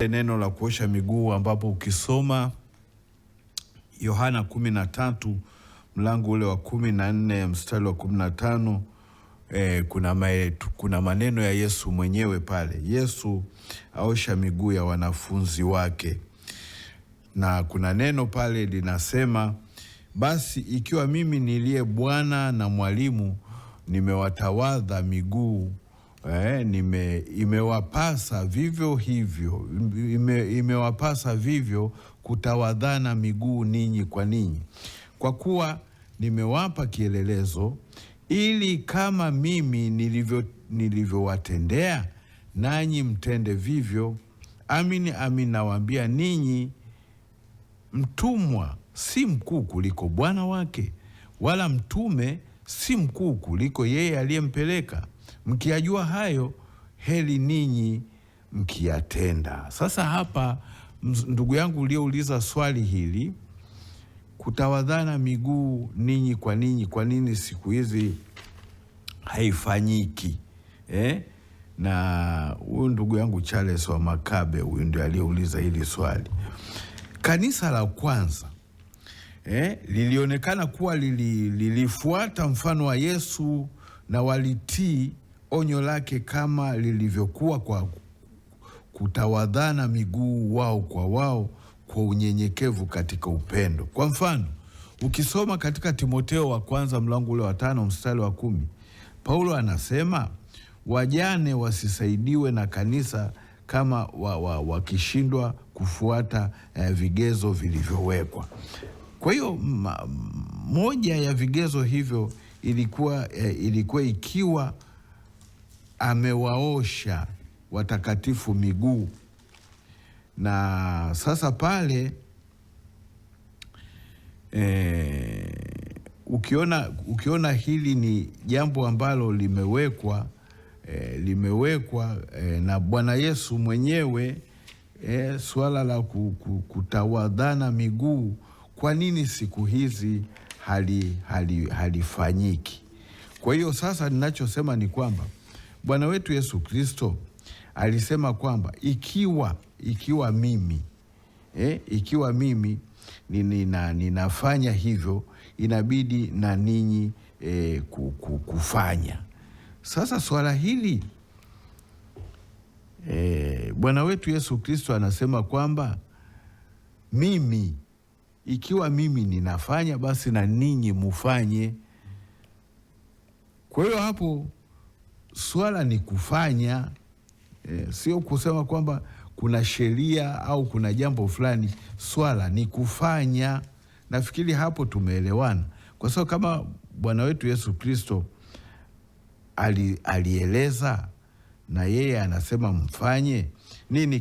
Neno la kuosha miguu ambapo ukisoma Yohana 13 mlango ule wa 14 mstari wa 15 kuna maneno ya Yesu mwenyewe pale. Yesu aosha miguu ya wanafunzi wake, na kuna neno pale linasema, basi ikiwa mimi niliye Bwana na mwalimu nimewatawadha miguu, imewapasa vivyo hivyo, imewapasa vivyo kutawadhana miguu ninyi kwa ninyi, kwa kuwa nimewapa kielelezo, ili kama mimi nilivyowatendea nanyi mtende vivyo. Amini amini nawaambia ninyi, mtumwa si mkuu kuliko bwana wake, wala mtume si mkuu kuliko yeye aliyempeleka. Mkiyajua hayo, heri ninyi mkiyatenda. Sasa hapa, ndugu yangu uliouliza swali hili, kutawadhana miguu ninyi kwa ninyi, kwa nini siku hizi haifanyiki? Na huyu ndugu yangu Charles wa Makabe, huyu ndiye aliyeuliza hili swali. Kanisa la kwanza lilionekana kuwa lilifuata mfano wa Yesu na walitii onyo lake kama lilivyokuwa kwa kutawadhana miguu wao kwa wao kwa unyenyekevu katika upendo. Kwa mfano, ukisoma katika Timotheo wa kwanza mlango ule wa 5 mstari wa 10, Paulo anasema wajane wasisaidiwe na kanisa kama wakishindwa kufuata vigezo vilivyowekwa. Kwa hiyo moja ya vigezo hivyo ilikuwa ikiwa amewaosha watakatifu miguu. Na sasa pale ukiona hili ni jambo ambalo limewekwa na Bwana Yesu mwenyewe, swala la kutawadhana miguu, kwa nini siku hizi halifanyiki? Kwa hiyo sasa ninachosema ni kwamba Bwana wetu Yesu Kristo alisema kwamba ikiwa mimi ninafanya hivyo, inabidi na ninyi kufanya. Sasa swala hili Bwana wetu Yesu Kristo anasema kwamba ikiwa mimi ninafanya, basi na ninyi mufanye. Kwa hiyo hapo swala ni kufanya, sio kusema kwamba kuna sheria au kuna jambo fulani. Swala ni kufanya. Nafikiri hapo tumeelewana, kwa sababu kama Bwana wetu Yesu Kristo alieleza na yeye anasema mfanye, nini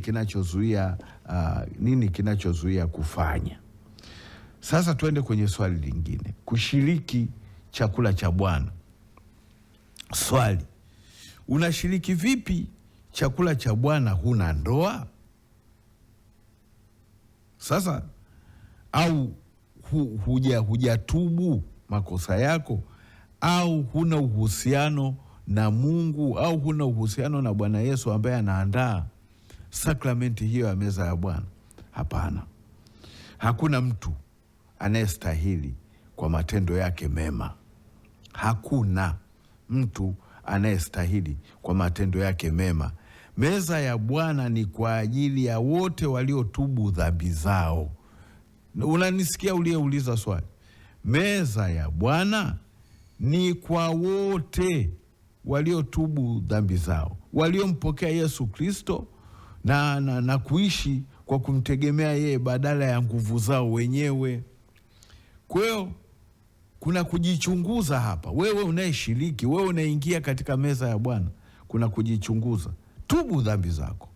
kinachozuia kufanya? Sasa tuende kwenye swali lingine, kushiriki chakula cha Bwana. Swali, unashiriki vipi chakula cha Bwana huna ndoa? Sasa au hujatubu makosa yako, au huna uhusiano na Mungu, au huna uhusiano na Bwana Yesu ambaye anaandaa sakramenti hiyo ya meza ya Bwana? Hapana. Hakuna mtu anayestahili kwa matendo yake mema. Hakuna mtu anayestahili kwa matendo yake mema. Meza ya Bwana ni kwa ajili ya wote waliotubu dhambi zao. Unanisikia uliyeuliza swali? Meza ya Bwana ni kwa wote waliotubu dhambi zao, waliompokea Yesu Kristo na kuishi kwa kumtegemea yeye badala ya nguvu zao wenyewe. Kwa hiyo kuna kujichunguza hapa. Wewe unayeshiriki, wewe unaingia katika meza ya Bwana, kuna kujichunguza. Tubu dhambi zako,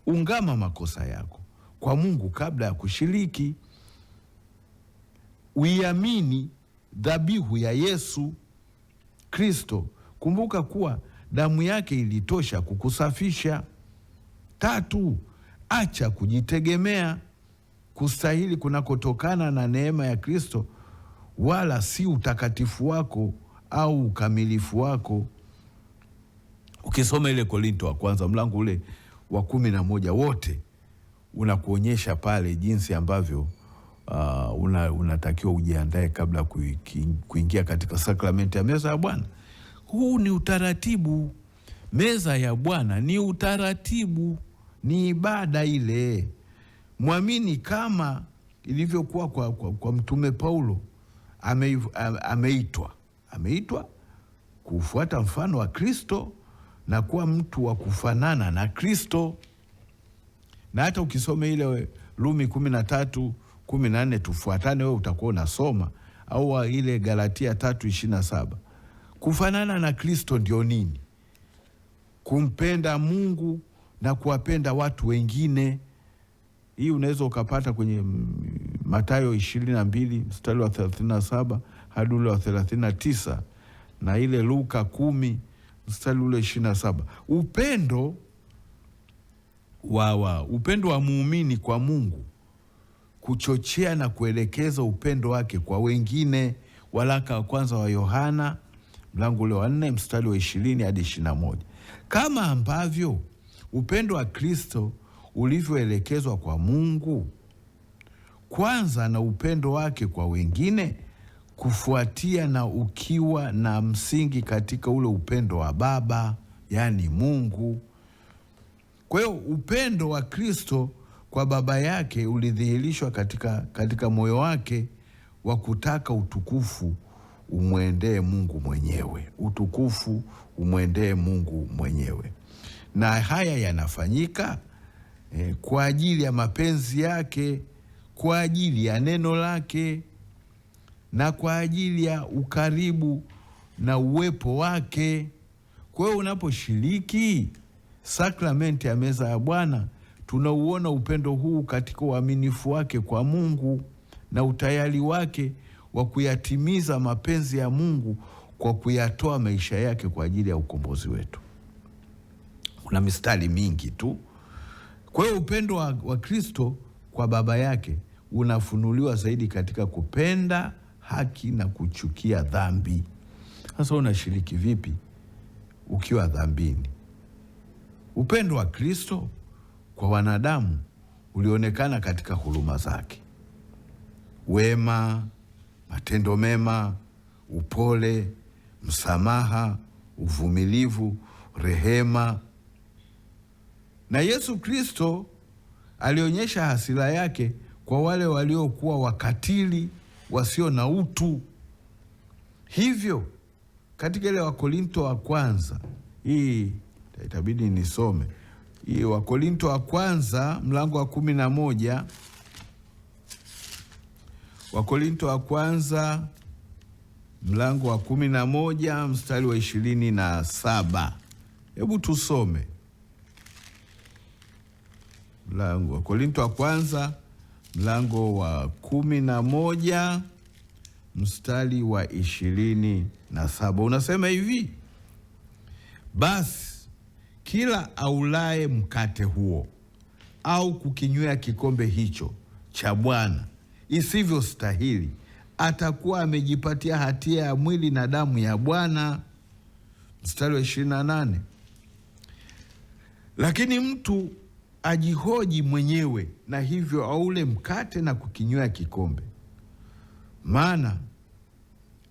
ungama makosa yako kwa Mungu kabla ya kushiriki. Uiamini dhabihu ya Yesu Kristo. Kumbuka kuwa damu yake ilitosha kukusafisha. 3, acha kujitegemea kustahili kunakotokana na neema ya Kristo, wala si utakatifu wako au ukamilifu wako. Ukisoma ile Korinto wa kwanza mlango ule wa 11, wote unakuonyesha pale jinsi ambavyo unatakiwa ujiandae kabla kuingia katika sakramenti ya meza ya Bwana. Huu ni utaratibu. Meza ya Bwana ni utaratibu, ni ibada ile. Mwamini kama ilivyokuwa kwa Mtume Paulo, ameitwa kufuata mfano wa Kristo na kuwa mtu wa kufanana na Kristo. Na hata ukisoma ile Rumi 13:14 tufuatane, wewe utakuwa unasoma, au ile Galatia 3:27. Kufanana na Kristo ndio nini? Kumpenda Mungu na kuwapenda watu wengine. Hii unaweza ukapata kwenye Mathayo 22 mstari wa 37 hadi ule wa 39, na ile Luka 10 mstari ule 27. Upendo wa muumini kwa Mungu kuchochea na kuelekeza upendo wake kwa wengine. Waraka wa kwanza wa Yohana mlango ule wa 4 mstari wa 20 hadi 21. Kama ambavyo upendo wa Kristo ulivyoelekezwa kwa Mungu kwanza na upendo wake kwa wengine kufuatia na ukiwa na msingi katika ule upendo wa Baba, yani Mungu. Kwa hiyo upendo wa Kristo kwa Baba yake ulidhihirishwa katika moyo wake wa kutaka utukufu umwendee Mungu mwenyewe. Utukufu umwendee Mungu mwenyewe. Na haya yanafanyika kwa ajili ya mapenzi yake, kwa ajili ya neno lake, na kwa ajili ya ukaribu na uwepo wake. Kwa hiyo unaposhiriki sakramenti ya meza ya Bwana, tunauona upendo huu katika uaminifu wake kwa Mungu na utayari wake wa kuyatimiza mapenzi ya Mungu kwa kuyatoa maisha yake kwa ajili ya ukombozi wetu. Kuna mistari mingi tu. Kwa hiyo upendo wa Kristo kwa Baba yake unafunuliwa zaidi katika kupenda haki na kuchukia dhambi. Sasa unashiriki vipi ukiwa dhambini? Upendo wa Kristo kwa wanadamu ulionekana katika huruma zake, wema, matendo mema, upole, msamaha, uvumilivu, rehema. Na Yesu Kristo alionyesha hasira yake kwa wale waliokuwa wakatili, wasio na utu. Hivyo katika ile Wakorinto wa kwanza, hii itabidi nisome hii, Wakorinto wa kwanza mlango wa 11, Wakorinto wa kwanza mlango wa 11 mstari wa 27. Hebu tusome mlango Wakorinto wa kwanza mlango wa 11 mstari wa 27. Unasema hivi: basi kila aulaye mkate huo au kukinywea kikombe hicho cha Bwana isivyo stahili atakuwa amejipatia hatia ya mwili na damu ya Bwana. Mstari wa 28. Lakini mtu ajihoji mwenyewe, na hivyo aule mkate na kukinywea kikombe. Maana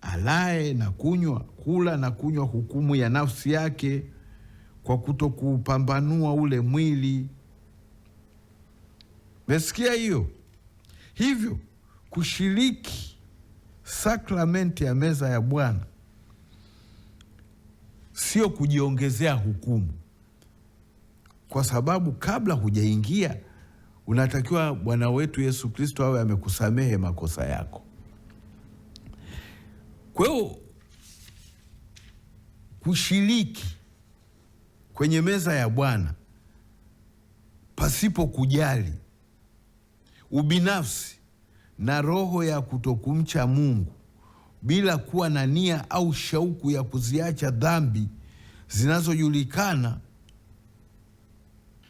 alaye na kula na kunywa hukumu ya nafsi yake kwa kutokupambanua ule mwili. Mesikia hiyo? Hivyo kushiriki sakramenti ya meza ya Bwana sio kujiongezea hukumu, kwa sababu kabla hujaingia unatakiwa Bwana wetu Yesu Kristo awe amekusamehe makosa yako. Kwa hiyo kushiriki kwenye meza ya Bwana pasipo kujali ubinafsi na roho ya kutokumcha Mungu, bila kuwa na nia au shauku ya kuziacha dhambi zinazojulikana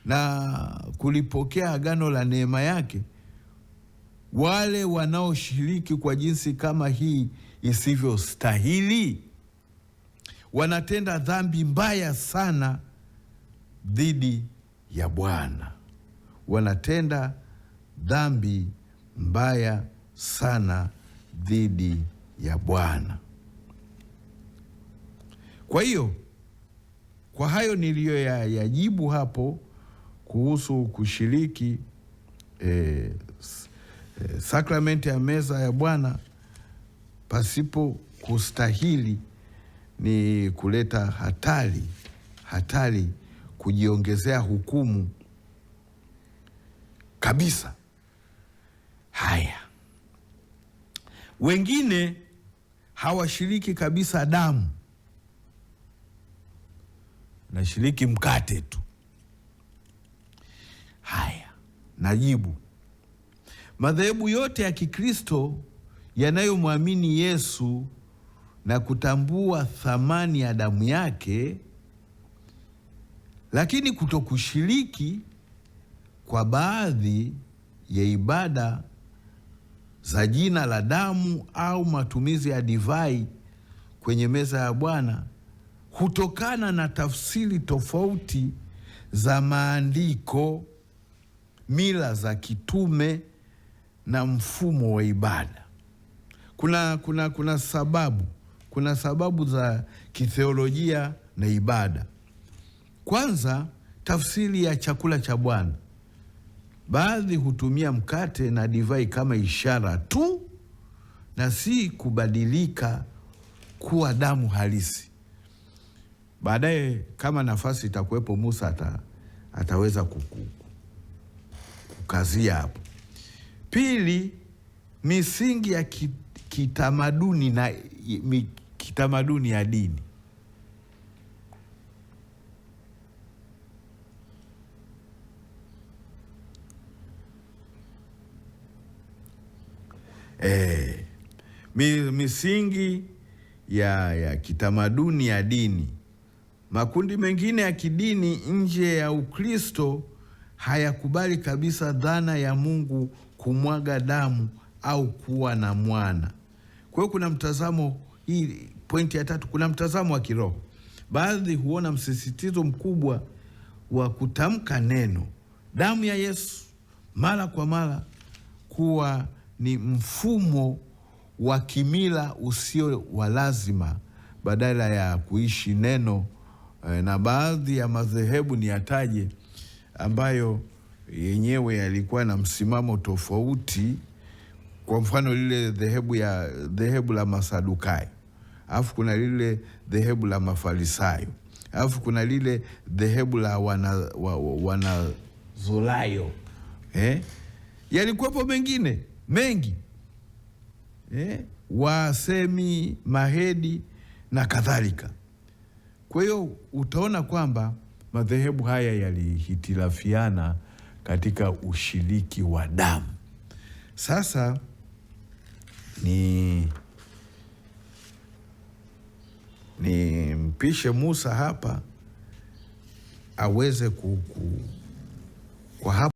na kulipokea agano la neema yake, wale wanaoshiriki kwa jinsi kama hii isivyostahili wanatenda dhambi mbaya sana dhidi ya Bwana. wanatenda dhambi mbaya sana dhidi ya Bwana. Kwa hiyo, kwa hayo niliyoyajibu hapo kuhusu kushiriki sakramenti ya meza ya Bwana pasipo kustahili ni kuleta hatari kujiongezea hukumu kabisa. Haya, wengine hawashiriki kabisa damu, nashiriki mkate tu. Haya, najibu. Madhehebu yote ya Kikristo yanayomwamini Yesu na kutambua thamani ya damu yake, lakini kutokushiriki kwa baadhi ya ibada za jina la damu au matumizi ya divai kwenye meza ya Bwana hutokana na tafsiri tofauti za maandiko, mila za kitume na mfumo wa ibada. Kuna sababu za kitheolojia na ibada. Kwanza, tafsiri ya chakula cha Bwana. Baadhi hutumia mkate na divai kama ishara tu na si kubadilika kuwa damu halisi. Baadaye kama nafasi itakuwepo, Musa ataweza kukazia hapo. Pili, misingi ya kitamaduni ya dini. Misingi ya kitamaduni ya dini. Makundi mengine ya kidini nje ya Ukristo hayakubali kabisa dhana ya Mungu kumwaga damu au kuwa na mwana. Kwa hiyo kuna mtazamo, hii pointi ya tatu, kuna mtazamo wa kiroho. Baadhi huona msisitizo mkubwa wa kutamka neno damu ya Yesu mara kwa mara kuwa ni mfumo wa kimila usio wa lazima badala ya kuishi neno. Na baadhi ya madhehebu ni yataje ambayo yenyewe yalikuwa na msimamo tofauti. Kwa mfano lile dhehebu la Masadukayo, alafu kuna lile dhehebu la Mafarisayo, alafu kuna lile dhehebu la Wanazolayo. Yalikuwepo mengine mengi, Wasemi, Mahedi na kadhalika. Kwa hiyo utaona kwamba madhehebu haya yalihitilafiana katika ushiriki wa damu. Sasa ni mpishe Musa hapa aweze kwa hapa